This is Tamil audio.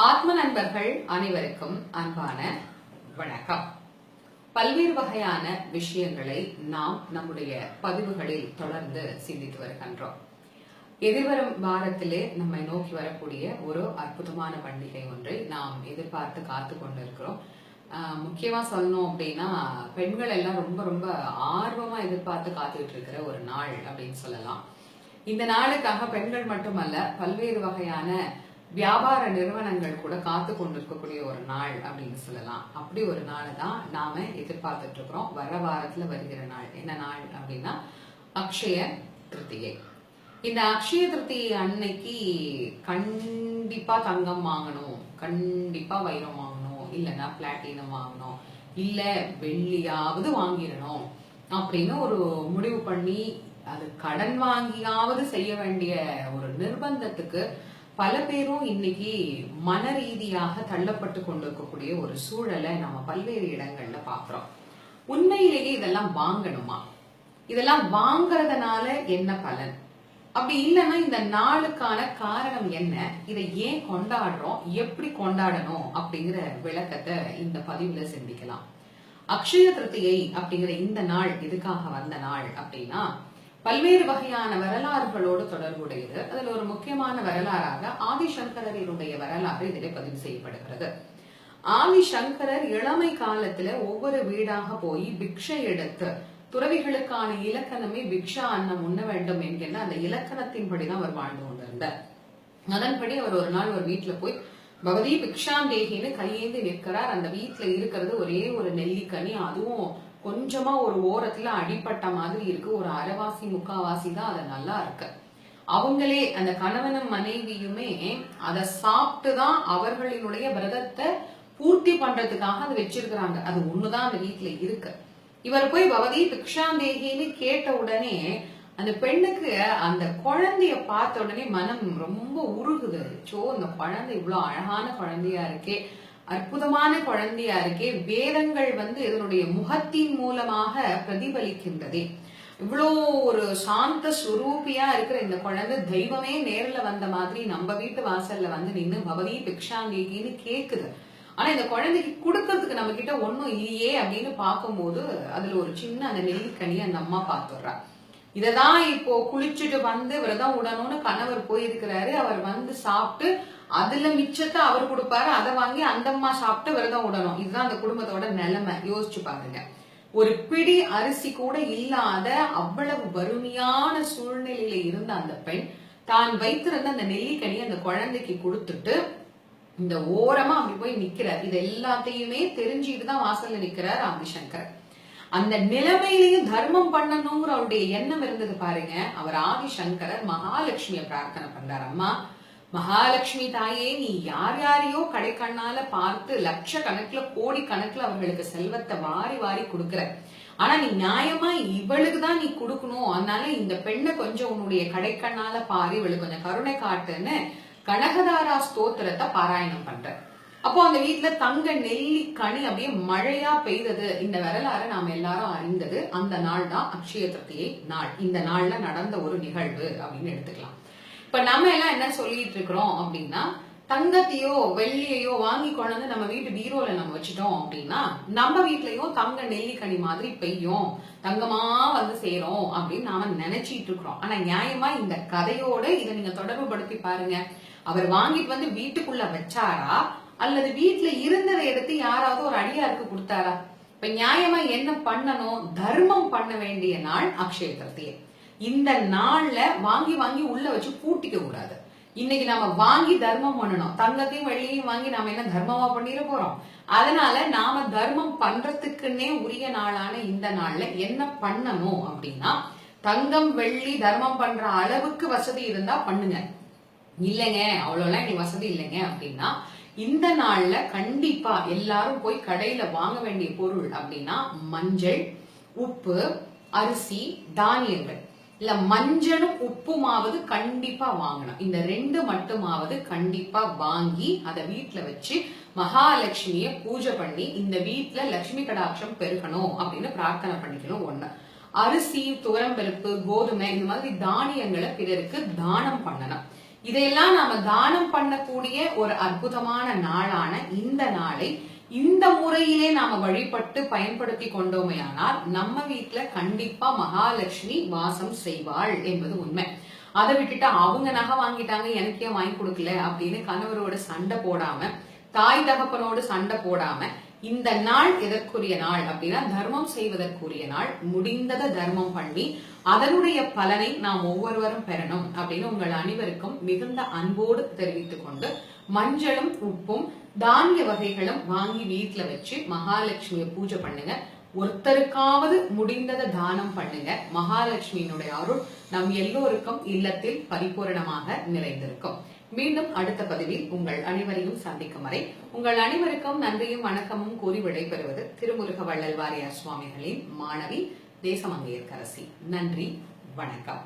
ஆத்ம நண்பர்கள் அனைவருக்கும் அன்பான வணக்கம். பல்வேறு வகையான விஷயங்களை நாம் நம்முடைய பதிவுகளில் தொடர்ந்து சிந்தித்து வருகின்றோம். எதிர்வரும் வாரத்திலே நம்மை நோக்கி வரக்கூடிய ஒரு அற்புதமான பண்டிகை ஒன்றை நாம் எதிர்பார்த்து காத்து கொண்டிருக்கிறோம். முக்கியமா சொல்லணும் அப்படின்னா பெண்கள் எல்லாம் ரொம்ப ரொம்ப ஆர்வமா எதிர்பார்த்து காத்துட்டு இருக்கிற ஒரு நாள் அப்படின்னு சொல்லலாம். இந்த நாளுக்காக பெண்கள் மட்டுமல்ல, பல்வேறு வகையான வியாபார நிறுவனங்கள் கூட காத்து கொண்டிருக்கக்கூடிய ஒரு நாள் அப்படின்னு சொல்லலாம். அப்படி ஒரு நாள் தான் நாம எதிர்பார்த்துட்டு இருக்கிறோம். வர வாரத்துல வருகிற நாள் என்ன நாள் அப்படின்னா அக்ஷய திருத்தியை. இந்த அக்ஷய திருத்தியை அன்னைக்கு கண்டிப்பா தங்கம் வாங்கணும், கண்டிப்பா வைரம் வாங்கணும், இல்லைன்னா பிளாட்டினம் வாங்கணும், இல்ல வெள்ளியாவது வாங்கிடணும் அப்படின்னு ஒரு முடிவு பண்ணி அது கடன் வாங்கியாவது செய்ய வேண்டிய ஒரு நிர்பந்தத்துக்கு பல பேரும் இன்னைக்கு மன ரீதியாக தள்ளப்பட்டு கொண்டிருக்கக்கூடிய ஒரு சூழலை நம்ம பல்வேறு இடங்கள்ல பாக்குறோம். உண்மையிலேயே இதெல்லாம் வாங்கணுமா? இதெல்லாம் வாங்கறதுனால என்ன பலன்? அப்படி இல்லைன்னா இந்த நாளுக்கான காரணம் என்ன? இதை ஏன் கொண்டாடுறோம், எப்படி கொண்டாடணும் அப்படிங்கிற விளக்கத்தை இந்த பதிவுல சிந்திக்கலாம். அக்ஷய திருத்தியை அப்படிங்கிற இந்த நாள் எதுக்காக வந்த நாள் அப்படின்னா பல்வேறு வகையான வரலாறுகளோடு தொடர்புடையது. அதுல ஒரு முக்கியமான வரலாறாக ஆதிசங்கரருடைய வரலாறு இதிலே பதிவு செய்யப்படுகிறது. ஆதிசங்கரர் இளமை காலத்துல ஒவ்வொரு வீடாக போய் பிக்ஷை எடுத்து, துறவிகளுக்கான இலக்கணமே பிக்ஷா அன்னம் உண்ண வேண்டும் என்கின்ற அந்த இலக்கணத்தின்படிதான் அவர் வாழ்ந்து கொண்டிருந்தார். அதன்படி அவர் ஒரு நாள் ஒரு வீட்டுல போய் பகவதி பிக்ஷாந்தேகின்னு கையேந்து நிற்கிறார். அந்த வீட்டுல இருக்கிறது ஒரே ஒரு நெல்லிக்கனி, அதுவும் கொஞ்சமா ஒரு ஓரத்துல அடிப்பட்ட மாதிரி இருக்கு. ஒரு அரைவாசி முக்காவாசி தான் அது நல்லா இருக்கு. அவங்களே அந்த கணவனும் மனைவியுமே அதை சாப்பிட்டுதான் அவர்களினுடைய விரதத்தை பூர்த்தி பண்றதுக்காக அதை வச்சிருக்கிறாங்க. அது ஒண்ணுதான் அந்த வீட்டுல இருக்கு. இவர் போய் பகவதி பிக்ஷாந்தேகின்னு கேட்ட உடனே அந்த பெண்ணுக்கு அந்த குழந்தைய பார்த்த உடனே மனம் ரொம்ப உருகுது. இந்த குழந்தை இவ்வளவு அழகான குழந்தையா இருக்கே, அற்புதமான குழந்தையா இருக்கே, வேதங்கள் இதனுடைய முகத்தின் மூலமாக பிரதிபலிக்கின்றதே, இவ்வளோ ஒரு சாந்த ஸ்வரூபியா இருக்கிற இந்த குழந்தை தெய்வமே நேர்ல வந்த மாதிரி நம்ம வீட்டு வாசல்ல நின்னு பகவதி பிக்ஷாந்தேகின்னு கேக்குது. ஆனா இந்த குழந்தைக்கு கொடுக்கறதுக்கு நம்ம கிட்ட ஒன்னும் இல்லையே அப்படின்னு பார்க்கும்போது அதுல ஒரு சின்ன அந்த நெல்லிக்கனி அந்த அம்மா பாத்துடுறா. இததான் இப்போ குளிச்சுட்டு விரதம் உடணும்னு கணவர் போயிருக்கிறாரு. அவர் சாப்பிட்டு அதுல மிச்சத்தை அவர் கொடுப்பாரு, அதை வாங்கி அந்த அம்மா சாப்பிட்டு விரதம் விடணும். இதுதான் அந்த குடும்பத்தோட நிலைமை. யோசிச்சு பாருங்க. ஒரு பிடி அரிசி கூட இல்லாத அவ்வளவு வறுமையான சூழ்நிலையில இருந்த அந்த பெண் தான் வைத்திருந்த அந்த நெல்லிக்கனி அந்த குழந்தைக்கு கொடுத்துட்டு இந்த ஓரமா அப்படி போய் நிக்கிறார். இது எல்லாத்தையுமே தெரிஞ்சுட்டு தான் வாசல்ல நிக்கிறார் ஆதிசங்கர். அந்த நிலைமையிலையும் தர்மம் பண்ணணுங்கிற அவருடைய எண்ணம் இருந்தது பாருங்க. அவர் ஆதிசங்கரர் மகாலட்சுமிய பிரார்த்தனை பண்றார். அம்மா மகாலட்சுமி தாயே, நீ யார் யாரையோ கடைக்கண்ணால பார்த்து லட்ச கணக்குல கோடி கணக்குல அவர்களுக்கு செல்வத்தை வாரி வாரி கொடுக்கற. ஆனா நீ நியாயமா இவளுக்குதான் நீ கொடுக்கணும். அதனால இந்த பெண்ணை கொஞ்சம் உன்னுடைய கடைக்கண்ணால பாரு, இவளுக்கு கொஞ்சம் கருணை காட்டுன்னு கனகதாரா ஸ்தோத்திரத்தை பாராயணம் பண்ற. அப்போ அந்த வீட்டுல தங்க நெல்லிக்கனி அப்படியே மழையா பெய்தது. இந்த வரலாறு நாம எல்லாரும் அறிந்தது. அந்த நாள் தான் அக்ஷய திருத்தியை நாள். இந்த நாள்ல நடந்த ஒரு நிகழ்வு அப்படின்னு எடுத்துக்கலாம். இப்ப நம்ம எல்லாம் என்ன சொல்லிட்டு இருக்கிறோம் அப்படின்னா, தங்கத்தையோ வெள்ளியையோ வாங்கி கொண்டு நம்ம வீட்டு பீரோல நம்ம வச்சுட்டோம் அப்படின்னா நம்ம வீட்லயும் தங்க நெல்லிக்கனி மாதிரி பெய்யும், தங்கமா சேரும் அப்படின்னு நாம நினைச்சிட்டு இருக்கிறோம். ஆனா நியாயமா இந்த கதையோட இதை நீங்க தொடர்பு படுத்தி பாருங்க. அவர் வாங்கிட்டு வீட்டுக்குள்ள வச்சாரா, அல்லது வீட்டுல இருந்ததை எடுத்து யாராவது ஒரு அடியாருக்கு கொடுத்தாரா? இப்ப நியாயமா என்ன பண்ணணும்? தர்மம் பண்ண வேண்டிய நாள் அக்ஷய திருத்தியை. இந்த நாள்ல வாங்கி வாங்கி உள்ள வச்சு பூட்டிக்க கூடாது. இன்னைக்கு நாம வாங்கி தர்மம் பண்ணணும். தங்கத்தையும் வெள்ளியையும் வாங்கி நாம என்ன தர்மமா பண்ணிட போறோம்? அதனால நாம தர்மம் பண்றதுக்குன்னே உரிய நாளான இந்த நாள்ல என்ன பண்ணணும் அப்படின்னா, தங்கம் வெள்ளி தர்மம் பண்ற அளவுக்கு வசதி இருந்தா பண்ணுங்க. இல்லைங்க அவ்வளவுலாம் எங்களுக்கு வசதி இல்லைங்க அப்படின்னா இந்த நாள்ல கண்டிப்பா எல்லாரும் போய் கடையில வாங்க வேண்டிய பொருள் அப்படின்னா மஞ்சள், உப்பு, அரிசி, தானியங்கள். இல்ல மஞ்சளும் உப்புமாவது கண்டிப்பா வாங்கணும். இந்த ரெண்டு மட்டுமாவது கண்டிப்பா வாங்கி அதை வீட்டுல வச்சு மகாலட்சுமிய பூஜை பண்ணி இந்த வீட்டுல லட்சுமி கடாட்சம் பெருகணும் அப்படின்னு பிரார்த்தனை பண்ணிக்கணும். ஒண்ணு. அரிசி, துவரம்பருப்பு, கோதுமை இந்த மாதிரி தானியங்களை பிறருக்கு தானம் பண்ணணும். இதையெல்லாம் நாம தானம் பண்ணக்கூடிய ஒரு அற்புதமான நாளான இந்த நாளை இந்த முறையிலே நாம வழிபட்டு பயன்படுத்தி கொண்டோமையானால் நம்ம வீட்டுல கண்டிப்பா மகாலட்சுமி வாசம் செய்வாள் என்பது உண்மை. அதை விட்டுட்டு அவங்க நகை வாங்கிட்டாங்க எனக்கே வாங்கி கொடுக்கல அப்படின்னு கணவரோட சண்டை போடாம, தாய் தகப்பனோடு சண்டை போடாம, இந்த நாள் எதற்குரிய நாள் அப்படின்னா தர்மம் செய்வதற்குரிய நாள். முடிந்ததை தர்மம் பண்ணி அதனுடைய பலனை நாம் ஒவ்வொருவரும் பெறணும் அப்படின்னு உங்கள் அனைவருக்கும் மிகுந்த அன்போடு தெரிவித்துக் கொண்டு, மஞ்சளும் உப்பும் தானிய வகைகளும் வாங்கி வீட்டுல வச்சு மகாலட்சுமியை பூஜை பண்ணுங்க. ஒருத்தருக்காவது முடிந்ததை தானம் பண்ணுங்க. மகாலட்சுமியினுடைய அருள் நம் எல்லோருக்கும் இல்லத்தில் பரிபூரணமாக நிறைந்திருக்கும். மீண்டும் அடுத்த பதிவில் உங்கள் அனைவரையும் சந்திக்கும் வரை உங்கள் அனைவருக்கும் நன்றியும் வணக்கமும் கூறி விடைபெறுவது திருமுருக வள்ளல் வாரியார் சுவாமிகளின் மாணவி தேசமங்கையர்க்கரசி. நன்றி, வணக்கம்.